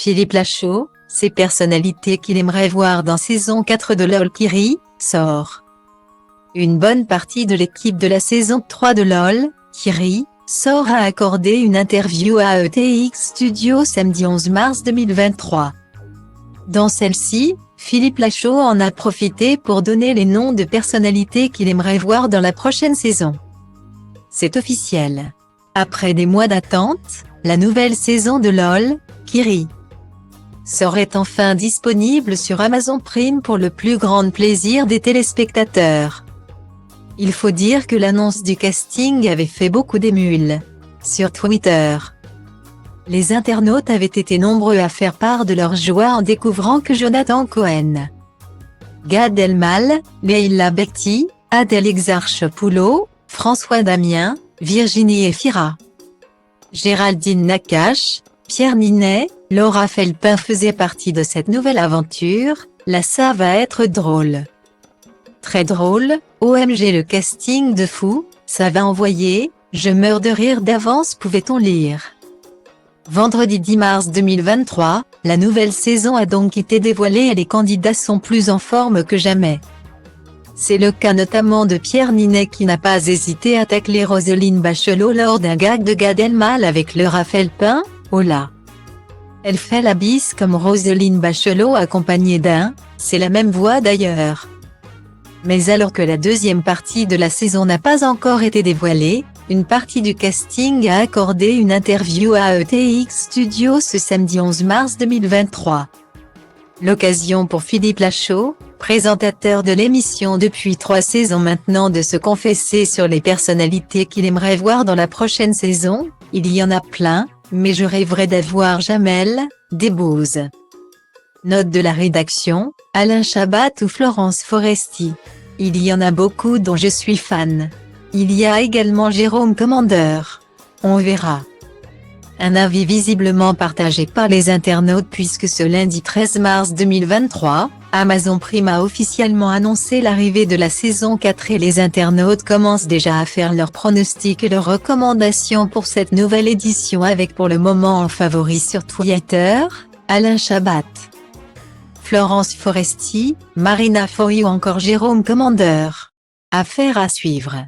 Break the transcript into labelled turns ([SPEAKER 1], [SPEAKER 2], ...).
[SPEAKER 1] Philippe Lachaud, ses personnalités qu'il aimerait voir dans saison 4 de LOL Kyrie, sort. Une bonne partie de l'équipe de la saison 3 de LOL, Kyrie, sort a accordé une interview à ETX Studio samedi 11 mars 2023. Dans celle-ci, Philippe Lachaud en a profité pour donner les noms de personnalités qu'il aimerait voir dans la prochaine saison. C'est officiel. Après des mois d'attente, la nouvelle saison de LOL, Kyrie, serait enfin disponible sur Amazon Prime pour le plus grand plaisir des téléspectateurs. Il faut dire que l'annonce du casting avait fait beaucoup d'émules. Sur Twitter, les internautes avaient été nombreux à faire part de leur joie en découvrant que Jonathan Cohen, Gad Elmaleh, Leila Bekti, Adèle Exarchopoulos, François Damien, Virginie Efira, Géraldine Nakache, Pierre Ninet, Laura Felpin faisaient partie de cette nouvelle aventure. Là ça va être drôle. Très drôle, OMG le casting de fou, ça va envoyer, je meurs de rire d'avance pouvait-on lire. Vendredi 10 mars 2023, la nouvelle saison a donc été dévoilée et les candidats sont plus en forme que jamais. C'est le cas notamment de Pierre Ninet qui n'a pas hésité à tacler Roselyne Bachelot lors d'un gag de Gad Elmaleh avec Laura Felpin, oh là. Elle fait la bise comme Roselyne Bachelot accompagnée d'un, c'est la même voix d'ailleurs. Mais alors que la deuxième partie de la saison n'a pas encore été dévoilée, une partie du casting a accordé une interview à ETX Studio ce samedi 11 mars 2023. L'occasion pour Philippe Lachaud, présentateur de l'émission depuis 3 saisons maintenant de se confesser sur les personnalités qu'il aimerait voir dans la prochaine saison. Il y en a plein, mais je rêverais d'avoir Jamel Debbouze. Note de la rédaction, Alain Chabat ou Florence Foresti. Il y en a beaucoup dont je suis fan. Il y a également Jérôme Commandeur. On verra. Un avis visiblement partagé par les internautes puisque ce lundi 13 mars 2023, Amazon Prime a officiellement annoncé l'arrivée de la saison 4 et les internautes commencent déjà à faire leurs pronostics et leurs recommandations pour cette nouvelle édition avec pour le moment en favori sur Twitter, Alain Chabat, Florence Foresti, Marina Foy ou encore Jérôme Commandeur. Affaire à suivre.